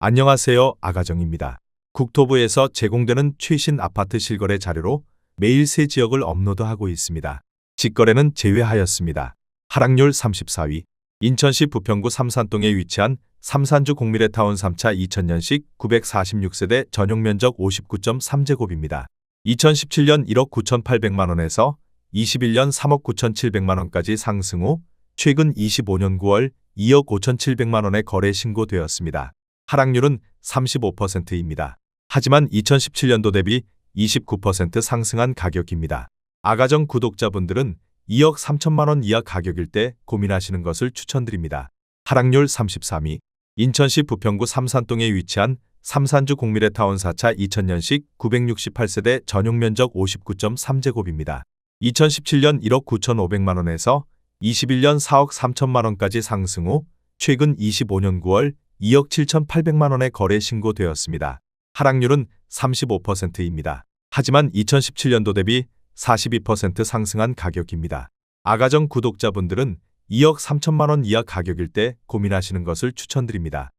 안녕하세요. 아가정입니다. 국토부에서 제공되는 최신 아파트 실거래 자료로 매일 새 지역을 업로드하고 있습니다. 직거래는 제외하였습니다. 하락률 34위. 인천시 부평구 삼산동에 위치한 삼산주 공미래타운 3차 2000년식 946세대 전용면적 59.3제곱입니다. 2017년 1억 9,800만원에서 21년 3억 9,700만원까지 상승 후 최근 25년 9월 2억 5,700만원에 거래 신고되었습니다. 하락률은 35%입니다. 하지만 2017년도 대비 29% 상승한 가격입니다. 아가정 구독자분들은 2억 3천만원 이하 가격일 때 고민하시는 것을 추천드립니다. 하락률 33위. 인천시 부평구 삼산동에 위치한 삼산주 공미래타운 4차 2000년식 968세대 전용면적 59.3제곱입니다. 2017년 1억 9,500만원에서 21년 4억 3천만원까지 상승 후 최근 25년 9월 2억 7,800만원에 거래 신고되었습니다. 하락률은 35%입니다. 하지만 2017년도 대비 42% 상승한 가격입니다. 아가정 구독자분들은 2억 3천만원 이하 가격일 때 고민하시는 것을 추천드립니다.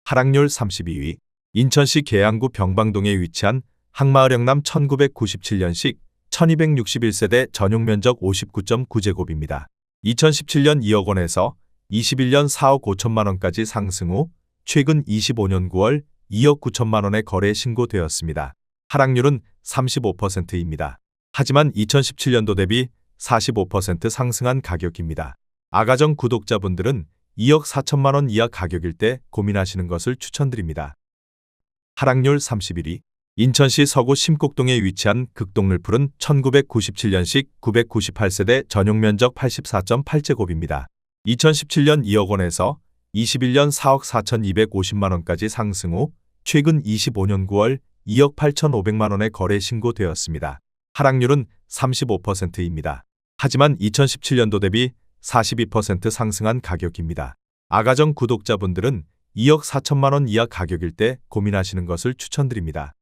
하락률 32위. 인천시 계양구 병방동에 위치한 항마을 영남 1997년식 1261세대 전용면적 59.9제곱입니다. 2017년 2억 원에서 21년 4억 5천만원까지 상승 후 최근 25년 9월 2억 9천만원에 거래 신고되었습니다. 하락률은 35%입니다. 하지만 2017년도 대비 45% 상승한 가격입니다. 아가정 구독자분들은 2억 4천만원 이하 가격일 때 고민하시는 것을 추천드립니다. 하락률 31위. 인천시 서구 심곡동에 위치한 극동을 푸른 1997년식 998세대 전용면적 84.8제곱입니다. 2017년 2억 원에서 21년 4억 4,250만원까지 상승 후 최근 25년 9월 2억 8,500만원에 거래 신고되었습니다. 하락률은 35%입니다. 하지만 2017년도 대비 42% 상승한 가격입니다. 아가정 구독자분들은 2억 4천만원 이하 가격일 때 고민하시는 것을 추천드립니다.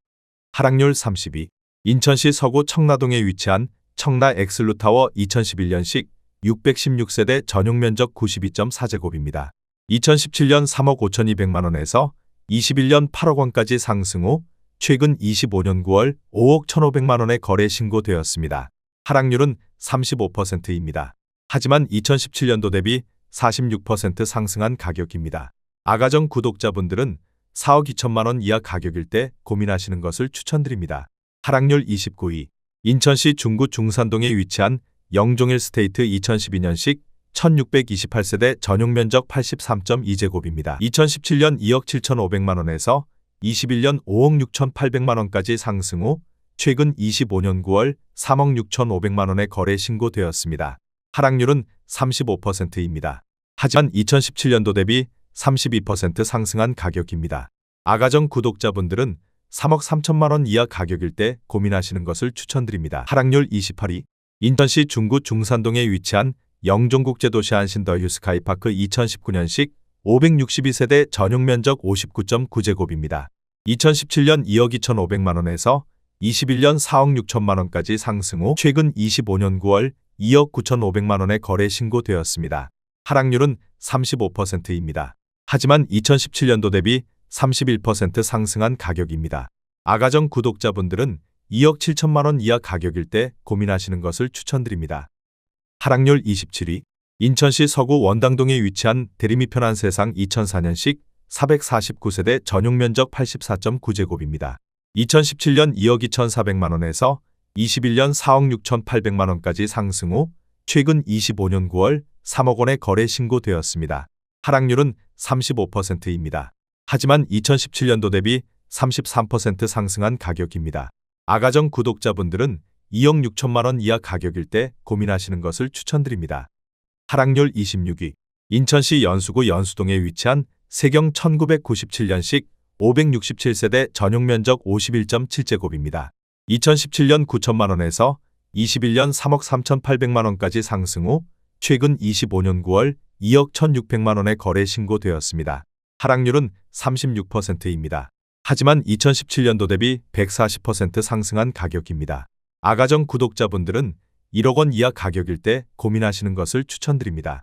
하락률 30위. 인천시 서구 청라동에 위치한 청라 엑슬루타워 2011년식 616세대 전용면적 92.4제곱입니다. 2017년 3억 5,200만원에서 21년 8억 원까지 상승 후 최근 25년 9월 5억 1,500만원에 거래 신고되었습니다. 하락률은 35%입니다. 하지만 2017년도 대비 46% 상승한 가격입니다. 아가정 구독자분들은 4억 2천만원 이하 가격일 때 고민하시는 것을 추천드립니다. 하락률 29위. 인천시 중구 중산동에 위치한 영종일 스테이트 2012년식 1628세대 전용면적 83.2제곱입니다. 2017년 2억 7,500만원에서 21년 5억 6,800만원까지 상승 후 최근 25년 9월 3억 6,500만원에 거래 신고되었습니다. 하락률은 35%입니다. 하지만 2017년도 대비 32% 상승한 가격입니다. 아가정 구독자분들은 3억 3천만원 이하 가격일 때 고민하시는 것을 추천드립니다. 하락률 28위. 인천시 중구 중산동에 위치한 영종국제도시 안신 더 휴스카이파크 2019년식 562세대 전용면적 59.9제곱입니다. 2017년 2억 2,500만원에서 21년 4억 6천만원까지 상승 후 최근 25년 9월 2억 9,500만원에 거래 신고되었습니다. 하락률은 35%입니다. 하지만 2017년도 대비 31% 상승한 가격입니다. 아가정 구독자분들은 2억 7천만원 이하 가격일 때 고민하시는 것을 추천드립니다. 하락률 27위. 인천시 서구 원당동에 위치한 대림이 편한 세상 2004년식 449세대 전용면적 84.9제곱입니다. 2017년 2억 2,400만원에서 21년 4억 6,800만원까지 상승 후 최근 25년 9월 3억 원에 거래 신고되었습니다. 하락률은 35%입니다. 하지만 2017년도 대비 33% 상승한 가격입니다. 아가정 구독자분들은 2억 6천만원 이하 가격일 때 고민하시는 것을 추천드립니다. 하락률 26위. 인천시 연수구 연수동에 위치한 세경 1997년식 567세대 전용면적 51.7제곱입니다. 2017년 9천만원에서 21년 3억 3,800만원까지 상승 후 최근 25년 9월 2억 1,600만원에 거래 신고되었습니다. 하락률은 36%입니다. 하지만 2017년도 대비 140% 상승한 가격입니다. 아가정 구독자분들은 1억 원 이하 가격일 때 고민하시는 것을 추천드립니다.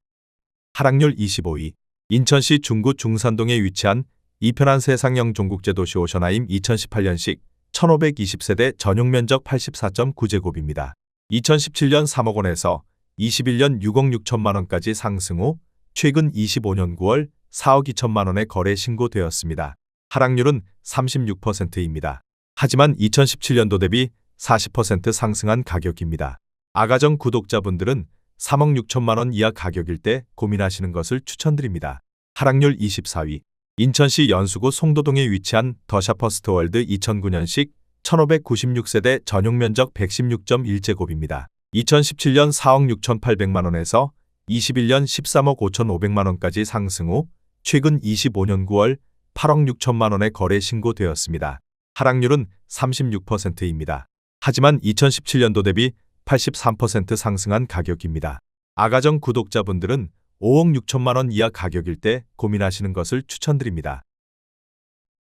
하락률 25위. 인천시 중구 중산동에 위치한 이편한 세상형 종국제 도시 오션하임 2018년식 1520세대 전용 면적 84.9제곱입니다. 2017년 3억 원에서 21년 6억 6천만 원까지 상승 후 최근 25년 9월 4억 2천만 원에 거래 신고되었습니다. 하락률은 36%입니다. 하지만 2017년도 대비 40% 상승한 가격입니다. 아가정 구독자분들은 3억 6천만 원 이하 가격일 때 고민하시는 것을 추천드립니다. 하락률 24위. 인천시 연수구 송도동에 위치한 더샤퍼스트월드 2009년식 1596세대 전용 면적 116.1제곱입니다. 2017년 4억 6,800만 원에서 21년 13억 5,500만 원까지 상승 후 최근 25년 9월 8억 6천만 원에 거래 신고되었습니다. 하락률은 36%입니다. 하지만 2017년도 대비 83% 상승한 가격입니다. 아가정 구독자분들은 5억 6천만 원 이하 가격일 때 고민하시는 것을 추천드립니다.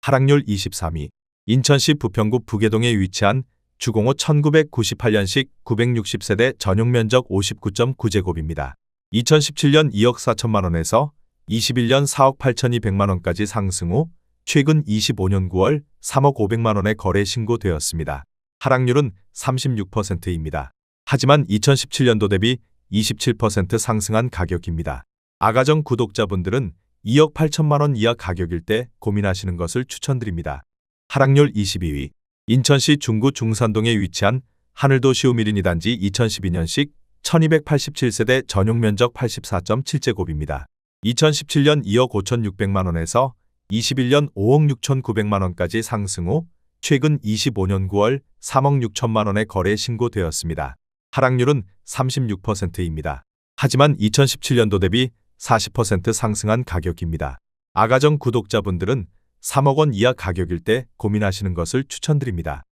하락률 23위. 인천시 부평구 부계동에 위치한 주공호 1998년식 960세대 전용 면적 59.9제곱입니다. 2017년 2억 4천만 원에서 21년 4억 8,200만 원까지 상승 후 최근 25년 9월 3억 500만 원에 거래 신고되었습니다. 하락률은 36%입니다. 하지만 2017년도 대비 27% 상승한 가격입니다. 아가정 구독자분들은 2억 8천만 원 이하 가격일 때 고민하시는 것을 추천드립니다. 하락률 22위. 인천시 중구 중산동에 위치한 하늘도시움 1인 2단지 2012년식 1287세대 전용 면적 84.7제곱입니다. 2017년 2억 5,600만 원에서 21년 5억 6,900만 원까지 상승 후 최근 25년 9월 3억 6천만 원에 거래 신고되었습니다. 하락률은 36%입니다. 하지만 2017년도 대비 40% 상승한 가격입니다. 아가정 구독자분들은 3억 원 이하 가격일 때 고민하시는 것을 추천드립니다.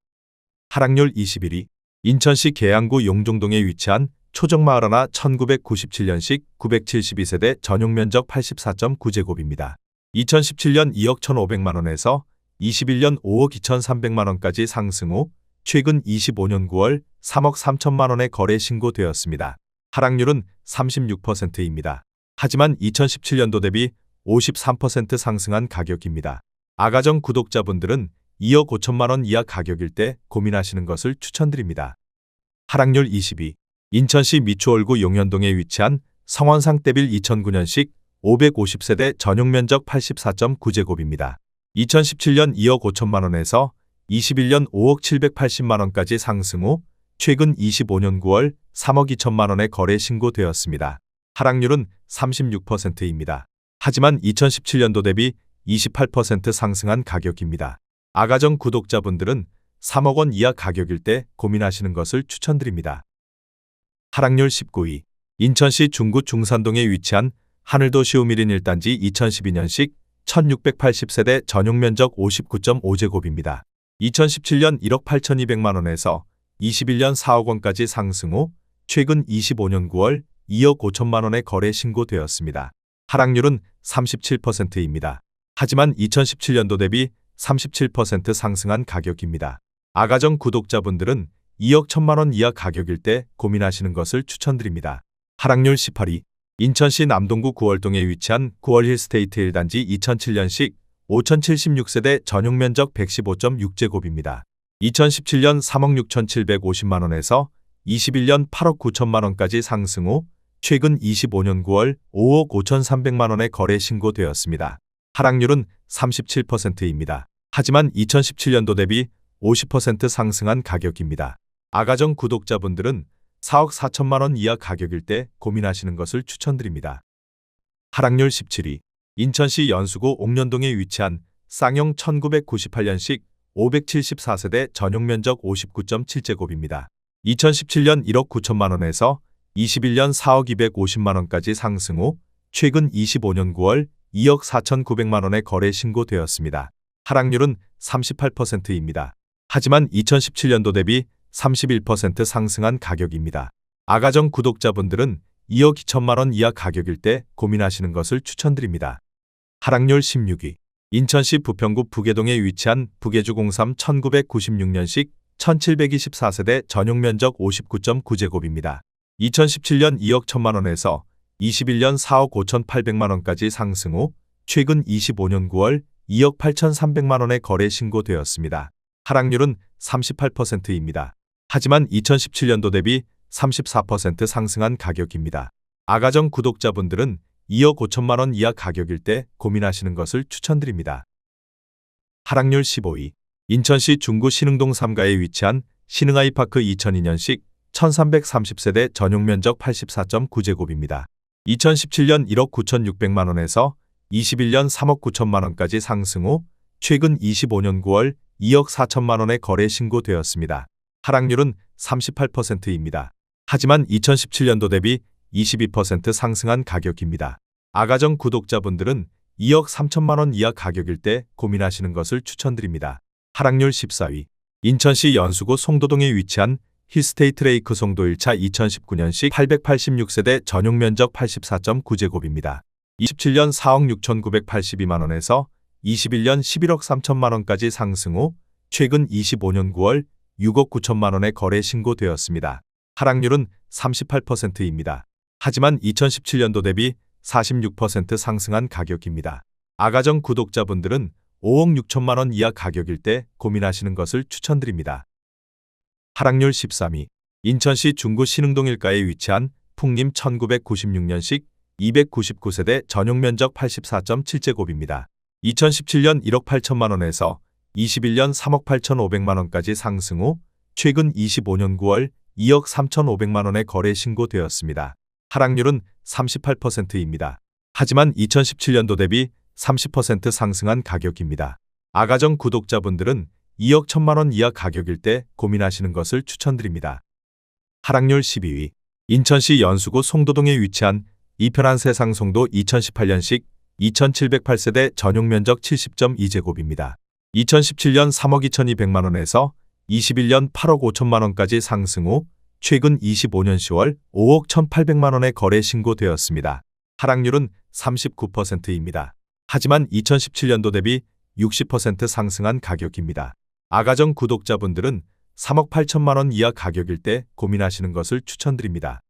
하락률 21위. 인천시 계양구 용종동에 위치한 초정마을 하나 1997년식 972세대 전용 면적 84.9제곱입니다. 2017년 2억 1,500만 원에서 21년 5억 2,300만 원까지 상승 후 최근 25년 9월 3억 3천만 원에 거래 신고되었습니다. 하락률은 36%입니다. 하지만 2017년도 대비 53% 상승한 가격입니다. 아가정 구독자분들은 2억 5천만 원 이하 가격일 때 고민하시는 것을 추천드립니다. 하락률 22. 인천시 미추홀구 용현동에 위치한 성원상떼빌 2009년식 550세대 전용 면적 84.9제곱입니다. 2017년 2억 5천만 원에서 21년 5억 780만 원까지 상승 후 최근 25년 9월 3억 2천만 원에 거래 신고되었습니다. 하락률은 36%입니다. 하지만 2017년도 대비 28% 상승한 가격입니다. 아가정 구독자분들은 3억 원 이하 가격일 때 고민하시는 것을 추천드립니다. 하락률 19위. 인천시 중구 중산동에 위치한 하늘도시움 1인 1단지 2012년식 1680세대 전용 면적 59.5제곱입니다. 2017년 1억 8,200만 원에서 21년 4억 원까지 상승 후 최근 25년 9월 2억 5천만 원에 거래 신고되었습니다. 하락률은 37%입니다. 하지만 2017년도 대비 37% 상승한 가격입니다. 아가정 구독자분들은 2억 1천만 원 이하 가격일 때 고민하시는 것을 추천드립니다. 하락률 18위. 인천시 남동구 구월동에 위치한 구월힐스테이트 1단지 2007년식 5076세대 전용 면적 115.6제곱입니다. 2017년 3억 6,750만 원에서 21년 8억 9천만 원까지 상승 후 최근 25년 9월 5억 5,300만 원에 거래 신고되었습니다. 하락률은 37%입니다. 하지만 2017년도 대비 50% 상승한 가격입니다. 아가정 구독자분들은 4억 4천만 원 이하 가격일 때 고민하시는 것을 추천드립니다. 하락률 17위. 인천시 연수구 옥년동에 위치한 쌍용 1998년식 574세대 전용 면적 59.7제곱입니다. 2017년 1억 9천만 원에서 21년 4억 250만 원까지 상승 후 최근 25년 9월 2억 4,900만 원에 거래 신고되었습니다. 하락률은 38%입니다. 하지만 2017년도 대비 31% 상승한 가격입니다. 아가정 구독자분들은 2억 2천만 원 이하 가격일 때 고민하시는 것을 추천드립니다. 하락률 16위. 인천시 부평구 부계동에 위치한 부계주 03 1996년식 1724세대 전용 면적 59.9제곱입니다. 2017년 2억 1천만 원에서 21년 4억 5,800만 원까지 상승 후 최근 25년 9월 2억 8,300만 원에 거래 신고되었습니다. 하락률은 38%입니다. 하지만 2017년도 대비 34% 상승한 가격입니다. 아가정 구독자분들은 2억 5천만 원 이하 가격일 때 고민하시는 것을 추천드립니다. 하락률 15위. 인천시 중구 신흥동 3가에 위치한 신흥아이파크 2002년식 1330세대 전용면적 84.9제곱입니다. 2017년 1억 9,600만 원에서 21년 3억 9천만 원까지 상승 후 최근 25년 9월 2억 4천만 원에 거래 신고되었습니다. 하락률은 38%입니다. 하지만 2017년도 대비 22% 상승한 가격입니다. 아가정 구독자분들은 2억 3천만 원 이하 가격일 때 고민하시는 것을 추천드립니다. 하락률 14위. 인천시 연수구 송도동에 위치한 힐스테이트 레이크 송도 1차 2019년식 886세대 전용면적 84.9제곱입니다. 27년 4억 6,982만 원에서 21년 11억 3천만 원까지 상승 후 최근 25년 9월 6억 9천만 원에 거래 신고되었습니다. 하락률은 38%입니다. 하지만 2017년도 대비 46% 상승한 가격입니다. 아가정 구독자분들은 5억 6천만 원 이하 가격일 때 고민하시는 것을 추천드립니다. 하락률 13위. 인천시 중구 신흥동 1가에 위치한 풍림 1996년식 299세대 전용면적 84.7제곱입니다. 2017년 1억 8천만 원에서 21년 3억 8,500만 원까지 상승 후 최근 25년 9월 2억 3,500만 원에 거래 신고되었습니다. 하락률은 38%입니다. 하지만 2017년도 대비 30% 상승한 가격입니다. 아가정 구독자분들은 2억 1천만 원 이하 가격일 때 고민하시는 것을 추천드립니다. 하락률 12위. 인천시 연수구 송도동에 위치한 이편한 세상 송도 2018년식 2708세대 전용면적 70.2제곱입니다. 2017년 3억 2,200만 원에서 21년 8억 5천만 원까지 상승 후 최근 25년 10월 5억 1,800만 원에 거래 신고되었습니다. 하락률은 39%입니다. 하지만 2017년도 대비 60% 상승한 가격입니다. 아가정 구독자분들은 3억 8천만 원 이하 가격일 때 고민하시는 것을 추천드립니다.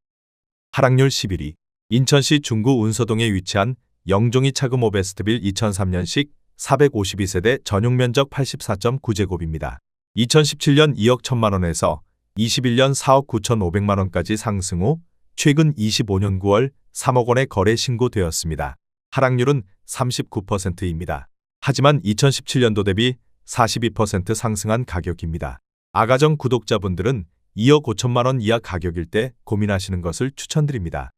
하락률 11위. 인천시 중구 운서동에 위치한 영종이 차금 오베스트빌 2003년식 452세대 전용면적 84.9제곱입니다. 2017년 2억 1천만 원에서 21년 4억 9,500만 원까지 상승 후 최근 25년 9월 3억 원에 거래 신고되었습니다. 하락률은 39%입니다. 하지만 2017년도 대비 42% 상승한 가격입니다. 아가정 구독자분들은 2억 5천만 원 이하 가격일 때 고민하시는 것을 추천드립니다.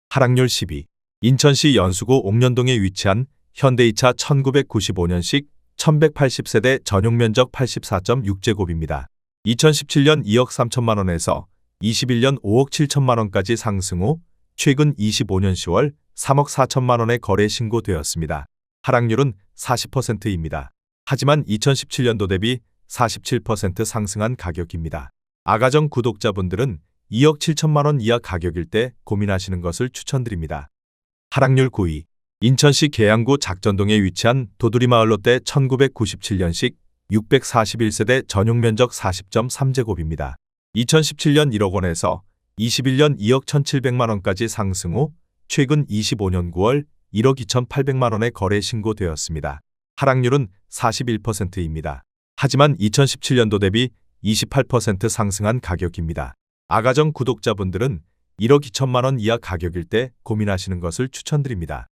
하락률 10위. 인천시 연수구 옥년동에 위치한 현대이차 1995년식 1180세대 전용면적 84.6제곱입니다. 2017년 2억 3천만 원에서 21년 5억 7천만 원까지 상승 후 최근 25년 10월 3억 4천만 원에 거래 신고되었습니다. 하락률은 40%입니다. 하지만 2017년도 대비 47% 상승한 가격입니다. 아가정 구독자분들은 2억 7천만 원 이하 가격일 때 고민하시는 것을 추천드립니다. 하락률 9위. 인천시 계양구 작전동에 위치한 도두리마을 롯데 1997년식 641세대 전용면적 40.3제곱입니다. 2017년 1억 원에서 21년 2억 1,700만 원까지 상승 후 최근 25년 9월 1억 2,800만 원에 거래 신고되었습니다. 하락률은 41%입니다. 하지만 2017년도 대비 28% 상승한 가격입니다. 아가정 구독자분들은 1억 2천만 원 이하 가격일 때 고민하시는 것을 추천드립니다.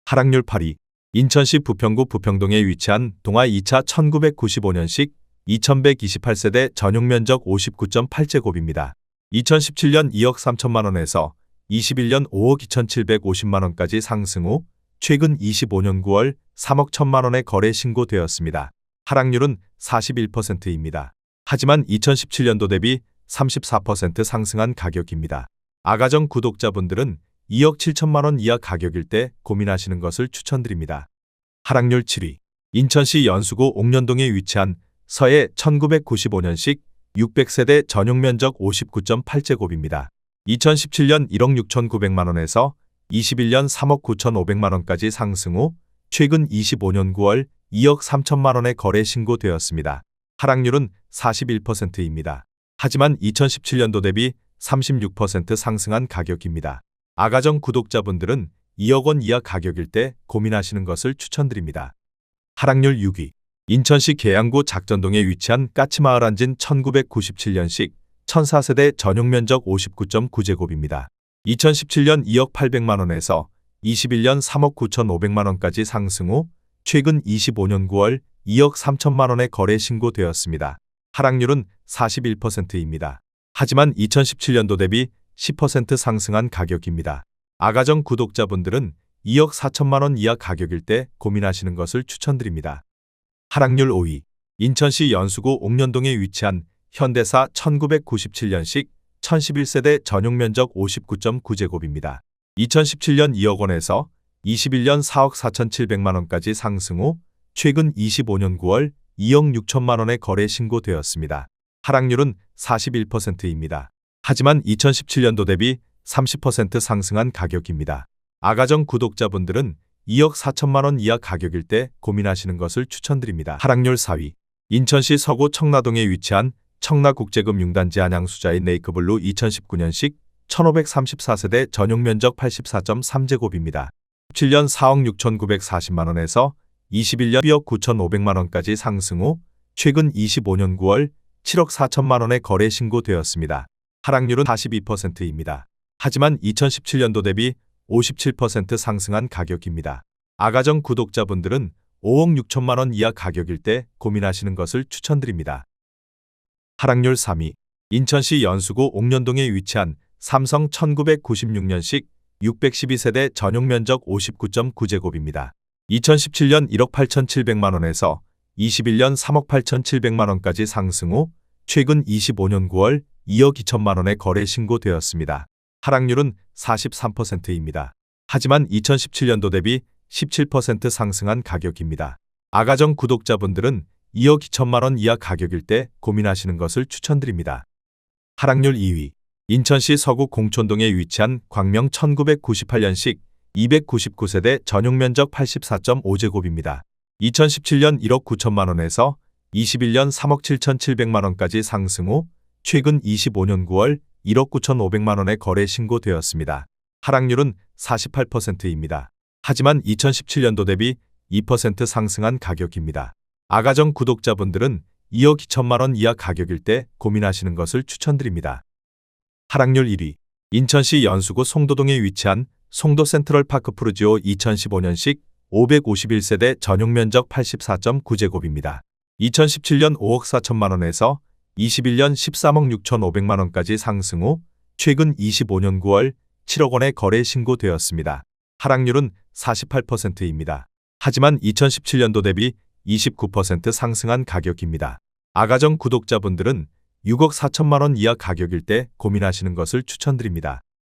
하락률 8위. 인천시 부평구 부평동에 위치한 동아 2차 1995년식 2128세대 전용면적 59.8제곱입니다. 2017년 2억 3천만 원에서 21년 5억 2,750만 원까지 상승 후 최근 25년 9월 3억 1천만 원에 거래 신고되었습니다. 하락률은 41%입니다. 하지만 2017년도 대비 34% 상승한 가격입니다. 아가정 구독자분들은 2억 7천만 원 이하 가격일 때 고민하시는 것을 추천드립니다. 하락률 7위. 인천시 연수구 옥년동에 위치한 서해 1995년식 600세대 전용면적 59.8제곱입니다. 2017년 1억 6,900만 원에서 21년 3억 9,500만 원까지 상승 후 최근 25년 9월 2억 3천만 원에 거래 신고되었습니다. 하락률은 41%입니다. 하지만 2017년도 대비 36% 상승한 가격입니다. 아가정 구독자분들은 2억 원 이하 가격일 때 고민하시는 것을 추천드립니다. 하락률 6위. 인천시 계양구 작전동에 위치한 까치마을 한진 1997년식 1004세대 전용면적 59.9제곱입니다. 2017년 2억 800만 원에서 21년 3억 9,500만 원까지 상승 후 최근 25년 9월 2억 3천만 원에 거래 신고되었습니다. 하락률은 41%입니다. 하지만 2017년도 대비 10% 상승한 가격입니다. 아가정 구독자분들은 2억 4천만 원 이하 가격일 때 고민하시는 것을 추천드립니다. 하락률 5위. 인천시 연수구 옥년동에 위치한 현대사 1997년식 1011세대 전용면적 59.9제곱입니다. 2017년 2억 원에서 21년 4억 4,700만 원까지 상승 후 최근 25년 9월 2억 6천만 원에 거래 신고되었습니다. 하락률은 41%입니다. 하지만 2017년도 대비 30% 상승한 가격입니다. 아가정 구독자분들은 2억 4천만 원 이하 가격일 때 고민하시는 것을 추천드립니다. 하락률 4위. 인천시 서구 청라동에 위치한 청라국제금융단지 안양수자인 네이크블루 2019년식 1534세대 전용면적 84.3제곱입니다. 17년 4억 6,940만 원에서 21년 2억 9,500만 원까지 상승 후 최근 25년 9월 7억 4천만 원에 거래 신고되었습니다. 하락률은 42%입니다. 하지만 2017년도 대비 57% 상승한 가격입니다. 아가정 구독자분들은 5억 6천만 원 이하 가격일 때 고민하시는 것을 추천드립니다. 하락률 3위. 인천시 연수구 옥년동에 위치한 삼성 1996년식 612세대 전용면적 59.9제곱입니다. 2017년 1억 8,700만 원에서 21년 3억 8,700만 원까지 상승 후 최근 25년 9월 2억 2천만 원에 거래 신고되었습니다. 하락률은 43%입니다. 하지만 2017년도 대비 17% 상승한 가격입니다. 아가정 구독자분들은 2억 2천만 원 이하 가격일 때 고민하시는 것을 추천드립니다. 하락률 2위. 인천시 서구 공촌동에 위치한 광명 1998년식 299세대 전용면적 84.5제곱입니다. 2017년 1억 9천만 원에서 21년 3억 7,700만 원까지 상승 후 최근 25년 9월 1억 9,500만 원에 거래 신고되었습니다. 하락률은 48%입니다. 하지만 2017년도 대비 2% 상승한 가격입니다. 아가정 구독자분들은 2억 2천만 원 이하 가격일 때 고민하시는 것을 추천드립니다. 하락률 1위. 인천시 연수구 송도동에 위치한 송도 센트럴파크 푸르지오 2015년식 551세대 전용면적 84.9제곱입니다. 2017년 5억 4천만 원에서 21년 13억 6,500만 원까지 상승 후 최근 25년 9월 7억 원에 거래 신고되었습니다. 하락률은 48%입니다. 하지만 2017년도 대비 29% 상승한 가격입니다. 아가정 구독자분들은 6억 4천만 원 이하 가격일 때 고민하시는 것을 추천드립니다.